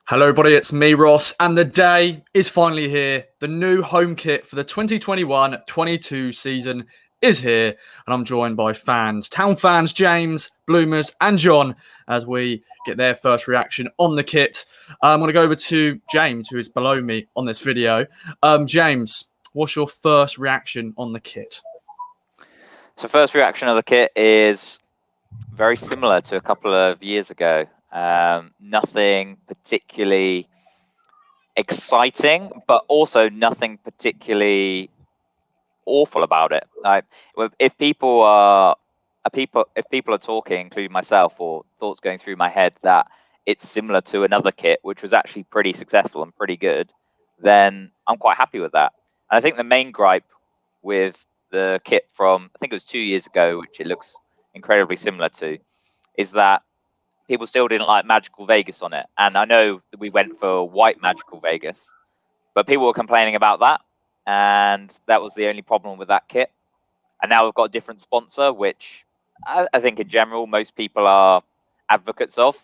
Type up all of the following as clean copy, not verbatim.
Hello, everybody. It's me, Ross, and the day is finally here. The new home kit for the 2021-22 season is here, and I'm joined by town fans, James, Bloomers, and John, as we get their first reaction on the kit. I'm going to go over to James, who is below me on this video. James, what's your first reaction on the kit? So first reaction of the kit is very similar to a couple of years ago. Nothing particularly exciting, but also nothing particularly awful about it. If people are talking, including myself, or thoughts going through my head that it's similar to another kit, which was actually pretty successful and pretty good, then I'm quite happy with that. And I think the main gripe with the kit from, I think it was 2 years ago, which it looks incredibly similar to, is that people still didn't like Magical Vegas on it. And I know that we went for white Magical Vegas, but people were complaining about that. And that was the only problem with that kit. And now we've got a different sponsor, which I think in general, most people are advocates of,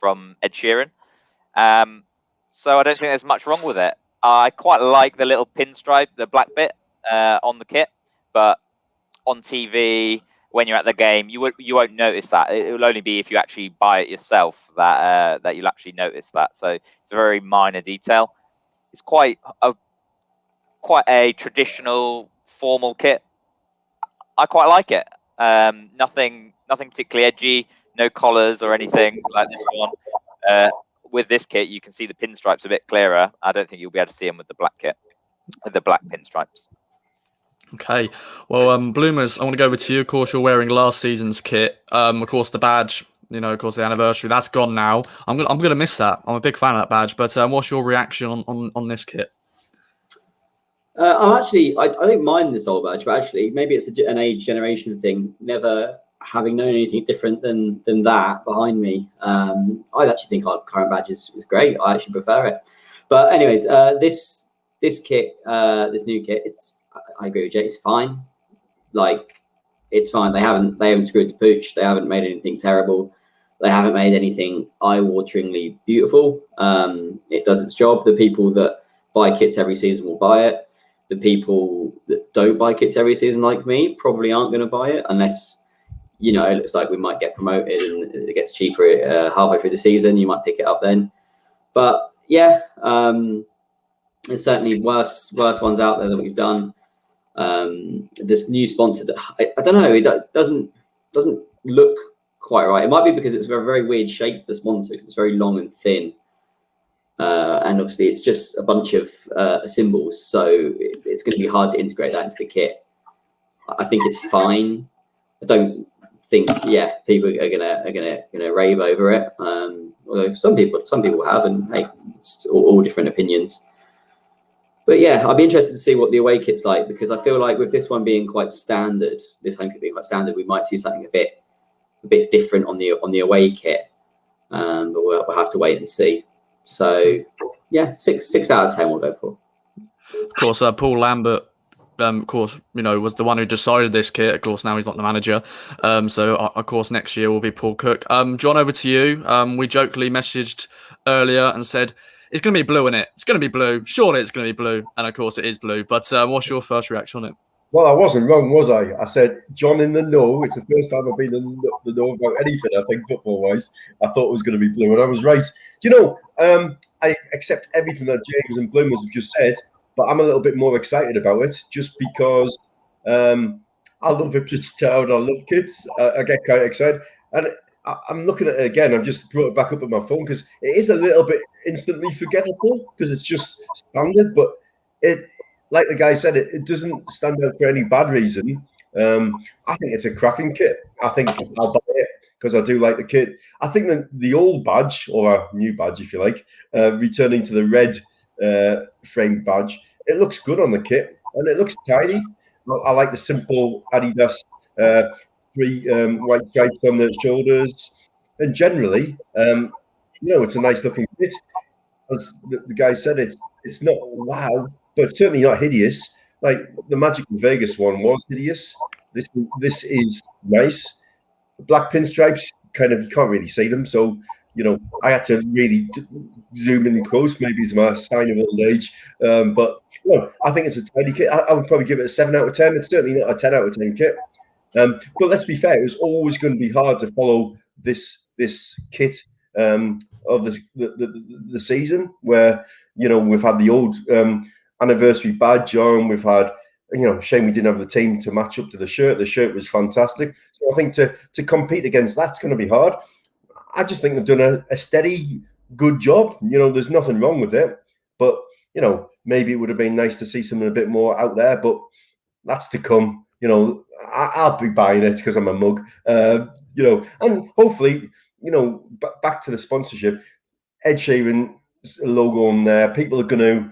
from Ed Sheeran. So I don't think there's much wrong with it. I quite like the little pinstripe, the black bit on the kit, but on TV, when you're at the game, you won't notice that. It will only be if you actually buy it yourself that you'll actually notice that. So it's a very minor detail. It's quite a traditional formal kit. I quite like it. Nothing particularly edgy. No collars or anything like this one. With this kit, you can see the pinstripes a bit clearer. I don't think you'll be able to see them with the black kit, with the black pinstripes. Okay, well, Bloomers, I want to go over to you. Of course, you're wearing last season's kit. Of course, the badge, of course, the anniversary, that's gone now. I'm gonna miss that. I'm a big fan of that badge. But what's your reaction on this kit? I don't mind this old badge, but actually, maybe it's an age generation thing. Never having known anything different than that behind me. I actually think our current badge is great. I actually prefer it. But anyways, this kit, this new kit, I agree with Jay. It's fine. It's fine. They haven't screwed the pooch. They haven't made anything terrible. They haven't made anything eye-wateringly beautiful. It does its job. The people that buy kits every season will buy it. The people that don't buy kits every season, like me, probably aren't going to buy it unless, it looks like we might get promoted and it gets cheaper halfway through the season. You might pick it up then. But yeah, there's certainly worse ones out there that we've done. This new sponsor, I don't know, it doesn't look quite right. It might be because it's a very weird shape, the sponsor, because it's very long and thin. And obviously it's just a bunch of symbols, so it's going to be hard to integrate that into the kit. I think it's fine. I don't think, people are gonna rave over it. Although some people have, and hey, it's all different opinions. But yeah, I'd be interested to see what the away kit's like, because I feel like with this one being quite standard, this home kit being quite standard, we might see something a bit different on the away kit. But we'll have to wait and see. So yeah, 6 out of 10 we'll go for. Of course, Paul Lambert, was the one who decided this kit. Of course, now he's not the manager. So of course next year will be Paul Cook. John, over to you. We jokingly messaged earlier and said, it's going to be blue in it. It's going to be blue. Surely it's going to be blue. And of course it is blue. But what's your first reaction on it? Well, I wasn't wrong, was I? I said, John in the know. It's the first time I've been in the know about anything, I think, football-wise. I thought it was going to be blue, and I was right. I accept everything that James and Bloomers have just said, but I'm a little bit more excited about it just because I love Ipswich Town. I love kids. I get quite excited. And I'm looking at it again. I've just brought it back up on my phone because it is a little bit instantly forgettable because it's just standard, but like the guy said, it doesn't stand out for any bad reason. I think it's a cracking kit. I think I'll buy it because I do like the kit. I think that the old badge, or a new badge, if you like, returning to the red framed badge, it looks good on the kit and it looks tidy. I like the simple Adidas 3 white stripes on the shoulders, and generally, it's a nice looking kit. As the guy said, it's not wow, but it's certainly not hideous. Like the Magical Vegas one was hideous. This is nice. The black pinstripes, kind of, you can't really see them, so I had to really zoom in close. Maybe it's my sign of old age. But I think it's a tidy kit. I would probably give it a 7 out of 10. It's certainly not a 10 out of 10 kit. But let's be fair, it was always going to be hard to follow this kit of the season, where we've had the old anniversary badge on. We've had, shame we didn't have the team to match up to the shirt. The shirt was fantastic. So I think to compete against that's going to be hard. I just think they've done a steady, good job. There's nothing wrong with it. But maybe it would have been nice to see something a bit more out there. But that's to come. I'll be buying it because I'm a mug. And hopefully, back to the sponsorship, Ed Sheeran's logo on there. People are going to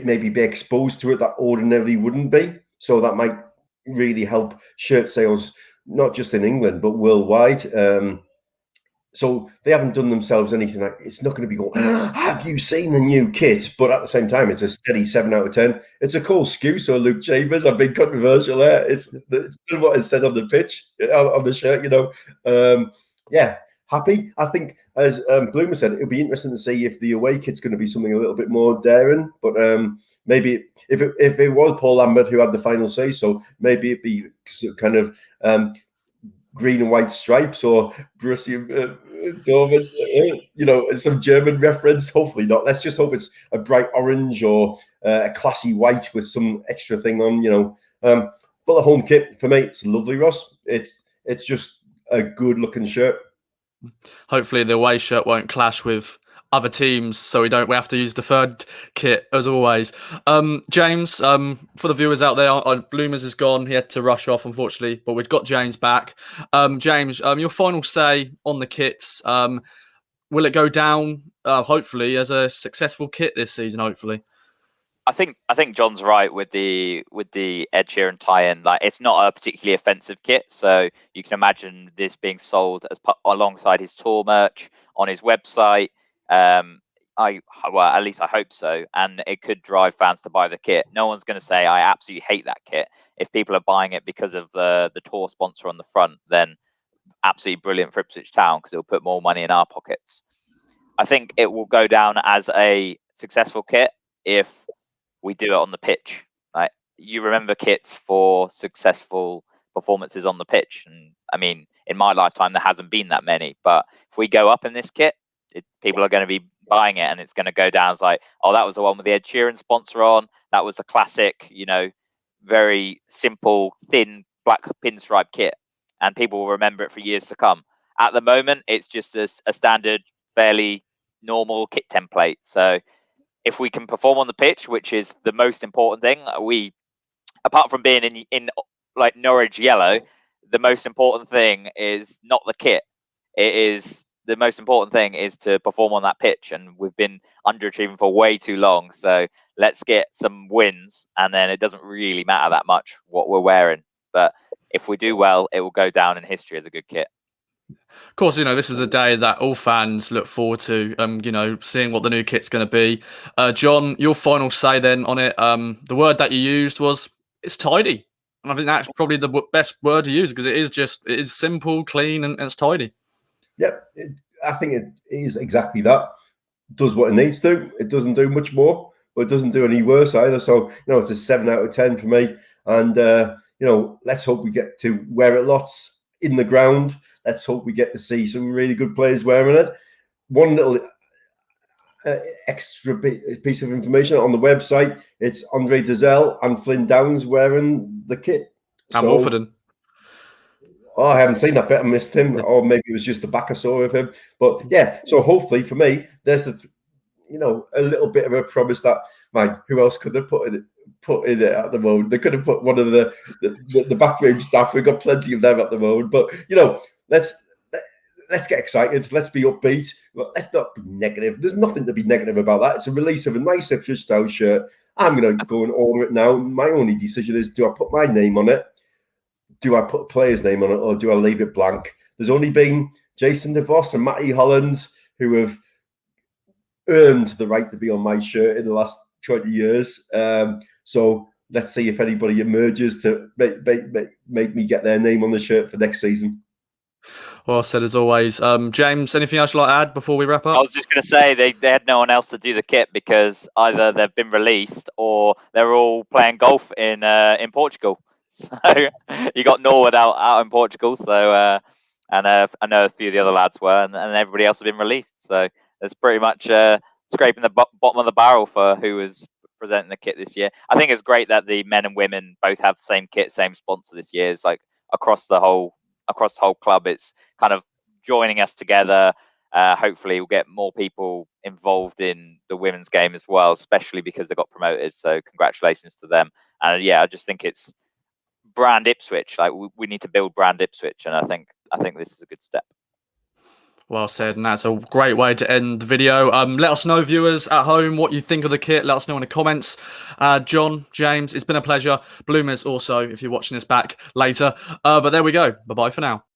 maybe be exposed to it that ordinarily wouldn't be. So that might really help shirt sales, not just in England, but worldwide. So they haven't done themselves anything. It's not going to be going, have you seen the new kit? But at the same time, it's a steady 7 out of 10. It's a cool skew. So Luke Chambers, I've been controversial there. It's still what is said on the pitch, on the shirt, Yeah, happy. I think, as Bloomer said, it'll be interesting to see if the away kit's going to be something a little bit more daring. But maybe if it was Paul Lambert who had the final say, so maybe it'd be kind of green and white stripes or Borussia Dortmund, some German reference. Hopefully not. Let's just hope it's a bright orange or a classy white with some extra thing on. But the home kit for me, it's lovely, Ross. It's just a good looking shirt. Hopefully the away shirt won't clash with other teams, so we have to use the third kit as always. James, for the viewers out there, Bloomers is gone. He had to rush off, unfortunately, but we've got James back. James, your final say on the kits. Will it go down, hopefully, as a successful kit this season, hopefully? I think John's right with the Ed Sheeran tie-in. Like, it's not a particularly offensive kit, so you can imagine this being sold alongside his tour merch on his website. At least I hope so, and it could drive fans to buy the kit. No one's going to say I absolutely hate that kit. If people are buying it because of the tour sponsor on the front, then absolutely brilliant for Ipswich Town, because it'll put more money in our pockets. I think it will go down as a successful kit if we do it on the pitch. Like, you remember kits for successful performances on the pitch, and I mean, in my lifetime there hasn't been that many. But if we go up in this kit, people are going to be buying it, and it's going to go down as like, oh, that was the one with the Ed Sheeran sponsor on. That was the classic, very simple, thin black pinstripe kit, and people will remember it for years to come. At the moment, it's just a standard, fairly normal kit template. So if we can perform on the pitch, which is the most important thing, apart from being in like Norwich yellow, the most important thing is not the kit. The most important thing is to perform on that pitch, and we've been underachieving for way too long. So let's get some wins, and then it doesn't really matter that much what we're wearing. But if we do well, it will go down in history as a good kit. Of course, this is a day that all fans look forward to, seeing what the new kit's going to be. John, your final say then on it. The word that you used was, it's tidy. And I think that's probably the best word to use, because it is simple, clean, and it's tidy. Yep, I think it is exactly that. It does what it needs to. It doesn't do much more, but it doesn't do any worse either. So, it's a 7 out of 10 for me. And, let's hope we get to wear it lots in the ground. Let's hope we get to see some really good players wearing it. One little extra piece of information on the website: it's Andre Dazelle and Flynn Downs wearing the kit. And Wolfenden. Oh, I haven't seen that bit. I missed him, or maybe it was just the back I saw of him. But yeah, so hopefully for me, there's a little bit of a promise that, man, who else could they put in it at the moment? They could have put one of the backroom staff. We've got plenty of them at the moment. But let's get excited. Let's be upbeat. Let's not be negative. There's nothing to be negative about that. It's a release of a nice Ipswich style shirt. I'm going to go and order it now. My only decision is, do I put my name on it? Do I put a player's name on it, or do I leave it blank? There's only been Jason DeVos and Matty Holland who have earned the right to be on my shirt in the last 20 years. So let's see if anybody emerges to make me get their name on the shirt for next season. Well said as always. James, anything else you'd like to add before we wrap I up? was just going to say they had no one else to do the kit because either they've been released or they're all playing golf in Portugal. So you got Norwood out in Portugal. So and I know a few of the other lads were, and everybody else has been released. So it's pretty much scraping the bottom of the barrel for who was presenting the kit this year. I think it's great that the men and women both have the same kit, same sponsor this year. It's like across the whole club. It's kind of joining us together. Hopefully, we'll get more people involved in the women's game as well, especially because they got promoted. So, congratulations to them. And yeah, I just think it's brand Ipswich. Like we need to build brand Ipswich, and I think this is a good step. Well said, and that's a great way to end the video. Let us know, viewers at home, what you think of the kit. Let us know in the comments. John, James, it's been a pleasure. Bloomers also, if you're watching this back later. But there we go. Bye-bye for now.